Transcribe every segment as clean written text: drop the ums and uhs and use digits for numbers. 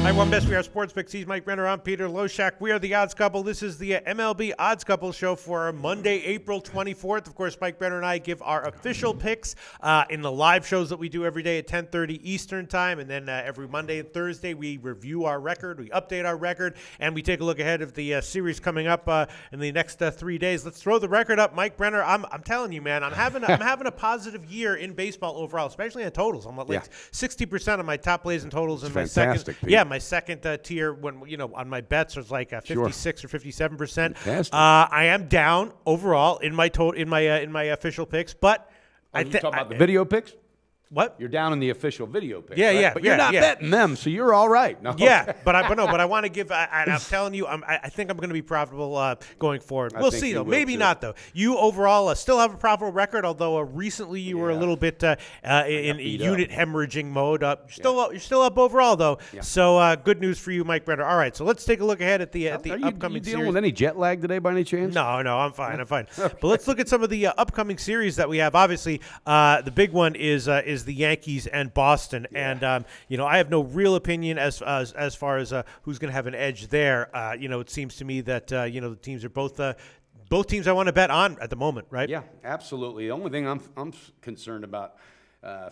Hi, one best. We are Sportsbook. He's Mike Brenner. I'm Peter Loshak. We are the Odds Couple. This is the MLB Odds Couple show for Monday, April 24th. Of course, Mike Brenner and I give our official picks in the live shows that we do every day at 10:30 Eastern Time. And then every Monday and Thursday, we review our record, we update our record, and we take a look ahead of the series coming up in the next 3 days. Let's throw the record up. Mike Brenner, I'm telling you, man, I'm having a positive year in baseball overall, especially in totals. I'm like 60% of my top plays and totals in my second. Pete. My second tier, when on my bets, was like 56 or 57%. Fantastic. I am down overall in my my official picks, but you talking about the video picks? What? You're down in the official video picks. Yeah, right? yeah, but you're not betting them, so you're all right. No. Yeah, but I want to give. I'm telling you, I think I'm going to be profitable going forward. We'll see though. Maybe not though. You overall still have a profitable record, although recently you were a little bit in unit hemorrhaging mode. You're still up overall though. Yeah. So good news for you, Mike Brenner. All right, so let's take a look ahead at the upcoming series. Are you dealing with any jet lag today by any chance? No, I'm fine. I'm fine. But let's look at some of the upcoming series that we have. Obviously, the big one is the Yankees and Boston, and I have no real opinion as far as who's going to have an edge there. It seems to me that the teams are both teams I want to bet on at the moment, right? Yeah, absolutely. The only thing I'm concerned about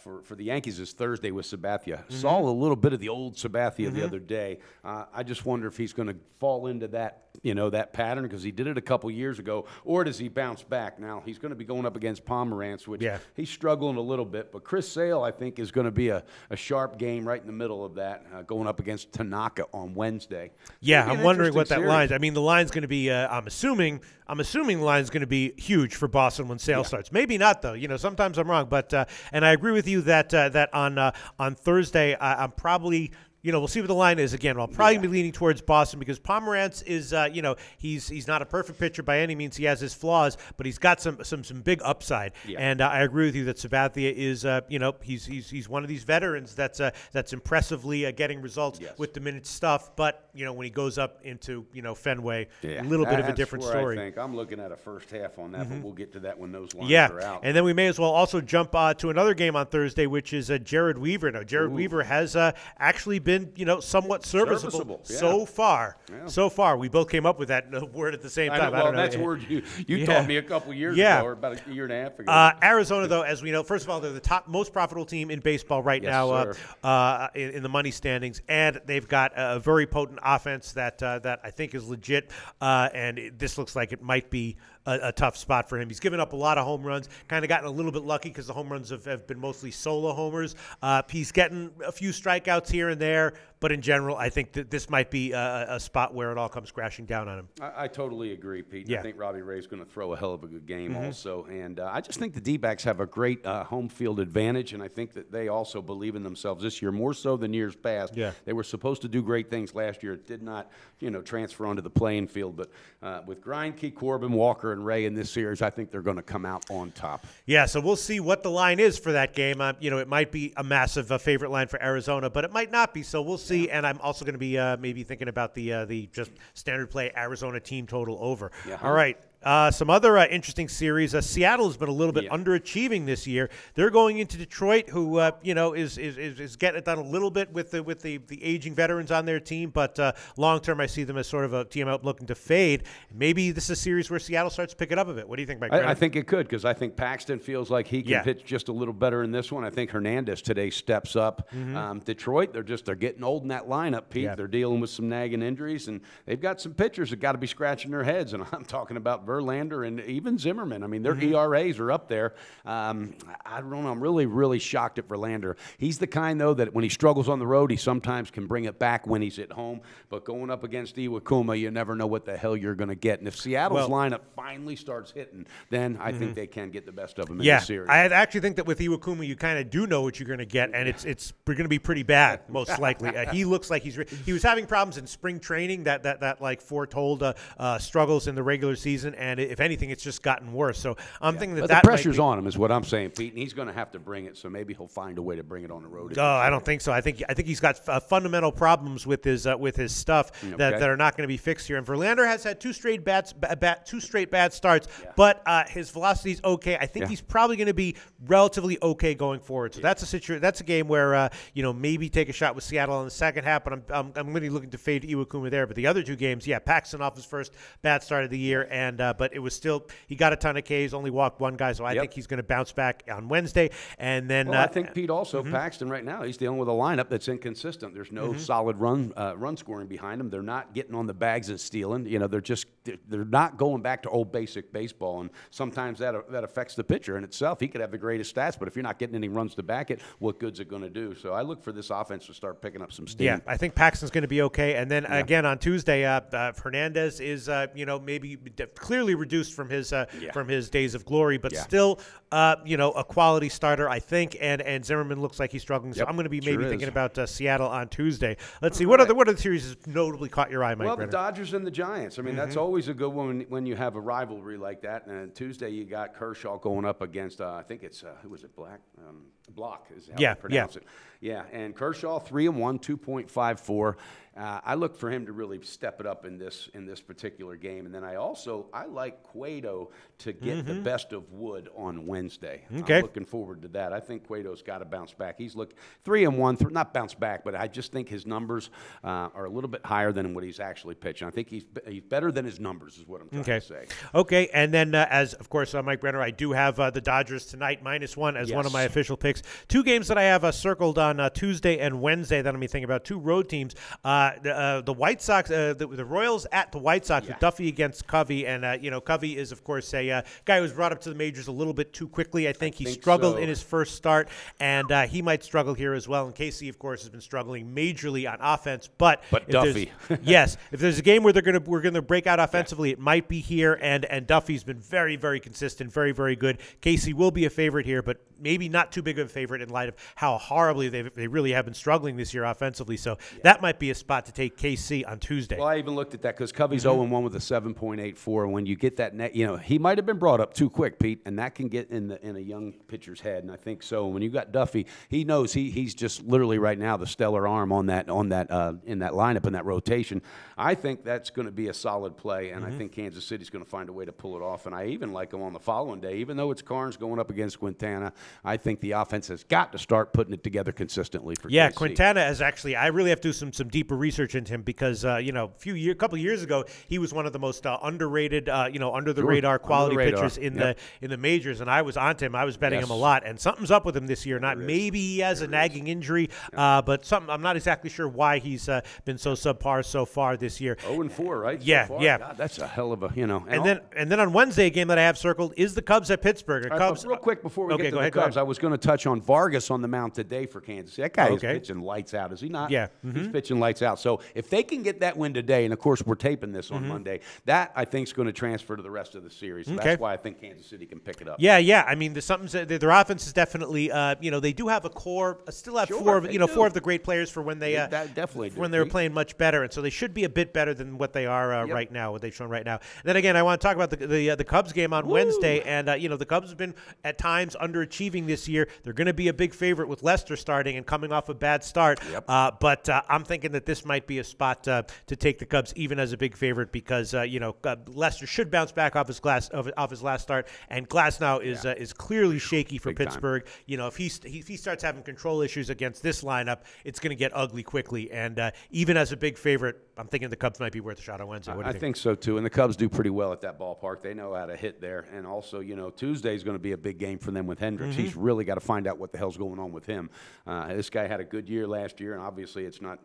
for the Yankees is Thursday with Sabathia. Saw a little bit of the old Sabathia the other day. I just wonder if he's going to fall into that that pattern, because he did it a couple years ago, or does he bounce back? Now he's going to be going up against Pomerantz, which he's struggling a little bit, but Chris Sale, I think, is going to be a sharp game right in the middle of that, going up against Tanaka on Wednesday. Yeah, I'm wondering what that line's. I mean, the line's going to be. I'm assuming the line's going to be huge for Boston when Sale starts. Maybe not though. Sometimes I'm wrong, but and I agree with you that on Thursday I'm probably. We'll see what the line is again. I'll probably be leaning towards Boston because Pomerantz is, he's not a perfect pitcher by any means. He has his flaws, but he's got some big upside. Yeah. And I agree with you that Sabathia is, he's one of these veterans that's impressively getting results with diminished stuff. But when he goes up into Fenway, a little bit of a different story. I think I'm looking at a first half on that, but we'll get to that when those lines are out. And then we may as well also jump to another game on Thursday, which is Jared Weaver. Now, Jared Weaver has actually been somewhat serviceable so far. Yeah. So far, we both came up with that word at the same time. I don't know. That's a word you taught me a couple years ago, or about a year and a half ago. Arizona, though, as we know, first of all, they're the most profitable team in baseball right now in the money standings, and they've got a very potent offense that I think is legit, and this looks like it might be a tough spot for him. He's given up a lot of home runs, kind of gotten a little bit lucky because the home runs have been mostly solo homers. He's getting a few strikeouts here and there, but in general, I think that this might be a spot where it all comes crashing down on him. I totally agree, Pete. Yeah. I think Robbie Ray's going to throw a hell of a good game also, and I just think the D-backs have a great home field advantage, and I think that they also believe in themselves this year more so than years past. Yeah. They were supposed to do great things last year. It did not, transfer onto the playing field, but with Greinke, Corbin, Walker, and Ray in this series, I think they're going to come out on top. Yeah, so we'll see what the line is for that game. It might be a massive favorite line for Arizona, but it might not be. So we'll see. Yeah. And I'm also going to be maybe thinking about the just standard play Arizona team total over. Yeah. All right. Some other interesting series. Seattle has been a little bit underachieving this year. They're going into Detroit, who is getting it done a little bit with the aging veterans on their team. But long term, I see them as sort of a team out looking to fade. Maybe this is a series where Seattle starts to pick it up a bit. What do you think, Mike? I think it could, because I think Paxton feels like he can pitch just a little better in this one. I think Hernandez today steps up. Detroit, they're getting old in that lineup, Pete. Yeah. They're dealing with some nagging injuries, and they've got some pitchers that got to be scratching their heads. And I'm talking about Verlander and even Zimmerman. I mean, their ERAs are up there. I don't know. I'm really, really shocked at Verlander. He's the kind, though, that when he struggles on the road, he sometimes can bring it back when he's at home. But going up against Iwakuma, you never know what the hell you're going to get. And if Seattle's lineup finally starts hitting, then I think they can get the best of them in the series. I actually think that with Iwakuma, you kind of do know what you're going to get, and it's going to be pretty bad, most likely. He looks like he was having problems in spring training that like foretold struggles in the regular season. and if anything, it's just gotten worse. So I'm thinking that the pressure's on him, is what I'm saying, Pete, and he's going to have to bring it. So maybe he'll find a way to bring it on the road. Oh, I don't think so. I think he's got fundamental problems with his stuff that are not going to be fixed here. And Verlander has had two straight bad starts, but his velocity's okay. I think he's probably going to be relatively okay going forward. So that's a game where maybe take a shot with Seattle in the second half. But I'm really looking to fade Iwakuma there. But the other two games, Paxton off his first bad start of the year, and but it was still, he got a ton of Ks, only walked one guy. So I think he's going to bounce back on Wednesday. And then I think Pete also Paxton right now, he's dealing with a lineup that's inconsistent. There's no solid run scoring behind them. They're not getting on the bags and stealing. They're not going back to old basic baseball, and sometimes that affects the pitcher in itself. He could have the greatest stats, but if you're not getting any runs to back it, what good's it going to do? So I look for this offense to start picking up some steam. Yeah, I think Paxton's going to be okay. And then again on Tuesday, Hernandez is maybe clearly reduced from his days of glory, but still a quality starter, I think. And Zimmerman looks like he's struggling. So I'm going to be thinking about Seattle on Tuesday. Let's see what other series has notably caught your eye, Mike? Well, Brenner? The Dodgers and the Giants. I mean, that's always a good one when you have a rivalry like that. And Tuesday you got Kershaw going up against I think it's who was it? Block is how you pronounce it. Yeah, and Kershaw 3-1, 2.54. I look for him to really step it up in this particular game, and then I like Cueto to get the best of Wood on Wednesday. Okay. I'm looking forward to that. I think Cueto's got to bounce back. He's 3-1, not bounce back, but I just think his numbers are a little bit higher than what he's actually pitching. I think he's better than his numbers, is what I'm trying to say. Okay, and then as of course Mike Brenner, I do have the Dodgers tonight -1 as one of my official picks. Two games that I have circled on Tuesday and Wednesday that I'm thinking about. Two road teams. The White Sox, the Royals at the White Sox with Duffy against Covey, and Covey is of course a guy who was brought up to the majors a little bit too quickly. I think he struggled in his first start, and he might struggle here as well. And Casey, of course, has been struggling majorly on offense. But Duffy, if there's a game where we're gonna break out offensively, it might be here. And Duffy's been very, very consistent, very, very good. Casey will be a favorite here, but maybe not too big of a favorite in light of how horribly they really have been struggling this year offensively. So that might be a spot to take KC on Tuesday. Well, I even looked at that because Covey's 0-1 with a 7.84. When you get that net, he might have been brought up too quick, Pete, and that can get in a young pitcher's head. And I think so. When you got Duffy, he knows he's just literally right now the stellar arm in that lineup, in that rotation. I think that's going to be a solid play, and I think Kansas City's going to find a way to pull it off. And I even like him on the following day, even though it's Carnes going up against Quintana. I think the offense has got to start putting it together consistently for KC. Quintana is actually, I really have to do some deeper research into him because a couple of years ago he was one of the most underrated, under the radar quality pitchers in the majors, and I was onto him. I was betting him a lot, and something's up with him this year. Maybe he has a nagging injury, but something I'm not exactly sure why he's been so subpar so far this year. 0-4, right? Yeah, so far? God, that's a hell of a And then on Wednesday, a game that I have circled is the Cubs at Pittsburgh. Cubs. Real quick before we get to the Cubs, I was going to touch on Vargas on the mound today for Kansas City. That guy is pitching lights out, is he not? Yeah. He's pitching lights out. So if they can get that win today, and of course we're taping this on Monday, that I think is going to transfer to the rest of the series. So that's why I think Kansas City can pick it up. Yeah. I mean, their offense is definitely, they do have a core, still have four of the great players for when they were playing much better, and so they should be a bit better than what they are right now, what they've shown right now. And then again, I want to talk about the Cubs game on Wednesday, and the Cubs have been at times underachieving this year. They're going to be a big favorite with Lester starting and coming off a bad start, but I'm thinking that this might be a spot to take the Cubs even as a big favorite because Lester should bounce back off his last start, and Glasnow is clearly shaky for Pittsburgh. If he starts having control issues against this lineup, it's going to get ugly quickly. And even as a big favorite, I'm thinking the Cubs might be worth a shot on Wednesday. What do you think? I think so too. And the Cubs do pretty well at that ballpark. They know how to hit there. And also, Tuesday is going to be a big game for them with Hendricks. He's really got to find out what the hell's going on with him. This guy had a good year last year, and obviously it's not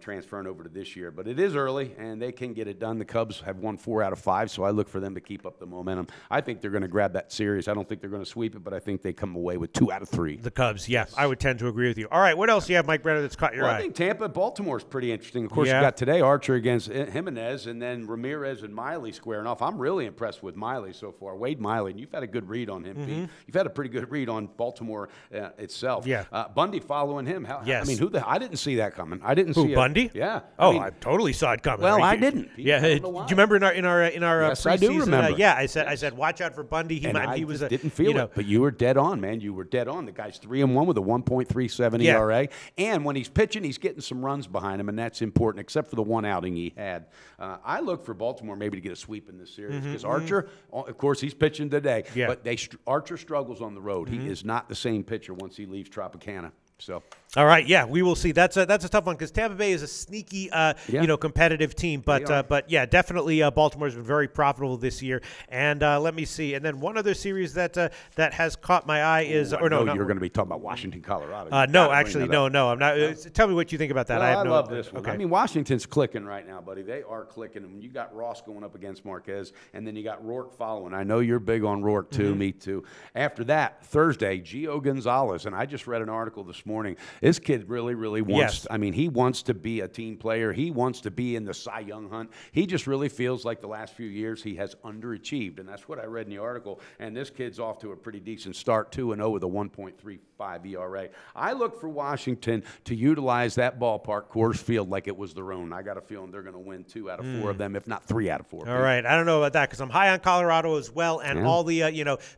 transferring over to this year. But it is early, and they can get it done. The Cubs have won 4 out of 5, so I look for them to keep up the momentum. I think they're going to grab that series. I don't think they're going to sweep it, but I think they come away with 2 out of 3. The Cubs, yes. I would tend to agree with you. All right, what else do you have, Mike Brenner, that's caught your eye? I think Tampa, Baltimore is pretty interesting. Of course, you got today Archer against Jimenez, and then Ramirez and Miley squaring off. I'm really impressed with Miley so far. Wade Miley, and you've had a good read on him, Pete. You've had a pretty good read on Baltimore itself. himself. Yeah. Bundy following him. Yes. I mean, I didn't see that coming. I didn't see Bundy? Yeah. I totally saw it coming. Well, I didn't. Yeah. Do you remember in our yes, preseason? I do remember. I said watch out for Bundy. He was didn't feel it, but you were dead on, man. You were dead on. The guy's 3-1 with a 1.37 ERA, and when he's pitching, he's getting some runs behind him, and that's important. Except for the one outing he had. I look for Baltimore maybe to get a sweep in this series because Archer, of course, he's pitching today, but Archer struggles on the road. He is not the same pitcher once he leaves Tropicana. So. All right, we will see. That's a tough one because Tampa Bay is a sneaky, competitive team. But yeah, definitely Baltimore's been very profitable this year. And let me see. And then one other series that has caught my eye is, you're going to be talking about Washington, Colorado. No, actually, no. I'm not. Tell me what you think about that. Well, I love this one. Okay. I mean, Washington's clicking right now, buddy. They are clicking. And when you got Ross going up against Marquez, and then you got Rourke following. I know you're big on Rourke too. Me too. After that, Thursday, Gio Gonzalez, and I just read an article this morning. This kid really wants, I mean, he wants to be a team player. He wants to be in the Cy Young hunt. He just really feels like the last few years he has underachieved, and that's what I read in the article. And this kid's off to a pretty decent start, 2-0 with a 1.35 ERA. I look for Washington to utilize that ballpark, Coors Field, like it was their own. I got a feeling they're going to win 2 out of 4 of them, if not 3 out of 4. All right. I don't know about that because I'm high on Colorado as well, and all the,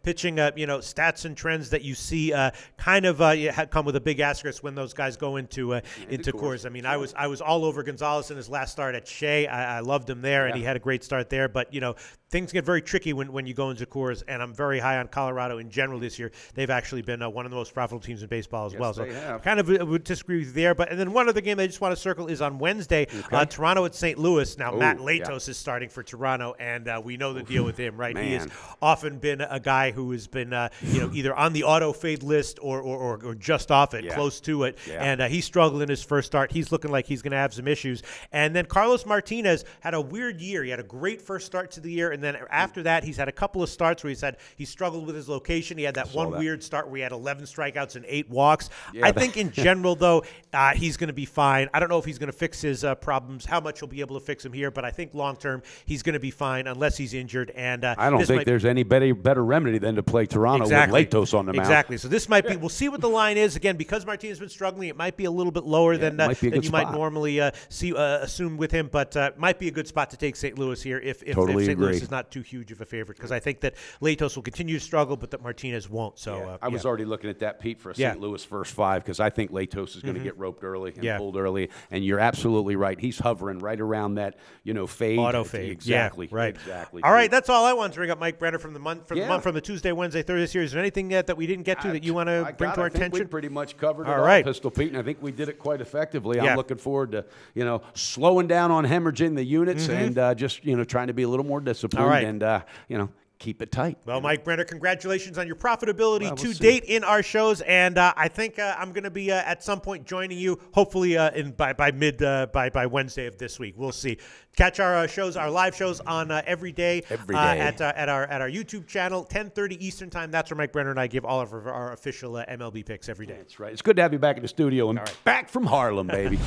pitching, stats and trends that you see kind of come with a big asterisk when those guys go into Coors. I mean, I was all over Gonzalez in his last start at Shea. I loved him there, and he had a great start there. But things get very tricky when you go into Coors, and I'm very high on Colorado in general this year. They've actually been one of the most profitable teams in baseball as well. So kind of would disagree with you there. And then one other game I just want to circle is on Wednesday, Toronto at St. Louis. Now Matt Latos is starting for Toronto, and we know the deal with him, right? He has often been a guy who has been either on the auto fade list or just off it, close to it. And he struggled in his first start. He's looking like he's going to have some issues. And then Carlos Martinez had a weird year. He had a great first start to the year, and then after that, he's had a couple of starts where he struggled with his location. He had that weird start where he had 11 strikeouts and 8 walks. I think in general, though, he's going to be fine. I don't know if he's going to fix his problems, how much he'll be able to fix them here, but I think long-term he's going to be fine unless he's injured. And I don't think there's any better remedy than to play Toronto with Latos on the mound. Exactly. So this might be – we'll see what the line is. Again, because Martinez has been struggling, it might be a little bit lower than you might normally assume with him, but might be a good spot to take St. Louis here if St. Louis is not too huge of a favorite, because I think that Latos will continue to struggle, but that Martinez won't. So I was already looking at that, Pete, for a St. Louis first 5, because I think Latos is going to get roped early and pulled early, and you're absolutely right. He's hovering right around that fade. Auto fade. Exactly. Right. Exactly. All right, that's all I want to bring up, Mike Brenner, from the Tuesday, Wednesday, Thursday series. Is there anything that we didn't get to that you want to bring to our attention? We pretty much covered it all, Pistol Pete, and I think we did it quite effectively. I'm looking forward to slowing down on hemorrhaging the units and just trying to be a little more disciplined and keep it tight. Well, Mike Brenner, congratulations on your profitability to date in our shows, and I think I'm going to be at some point joining you, hopefully by Wednesday of this week. We'll see. Catch our live shows on every day at our YouTube channel, 10:30 Eastern Time. That's where Mike Brenner and I give all of our official MLB picks every day. That's right. It's good to have you back in the studio and back from Harlem, baby.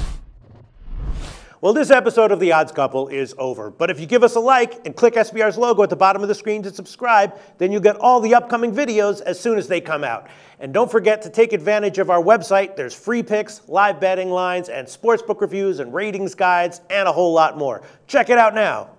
Well, this episode of The Odds Couple is over. But if you give us a like and click SBR's logo at the bottom of the screen to subscribe, then you'll get all the upcoming videos as soon as they come out. And don't forget to take advantage of our website. There's free picks, live betting lines, and sportsbook reviews and ratings guides, and a whole lot more. Check it out now.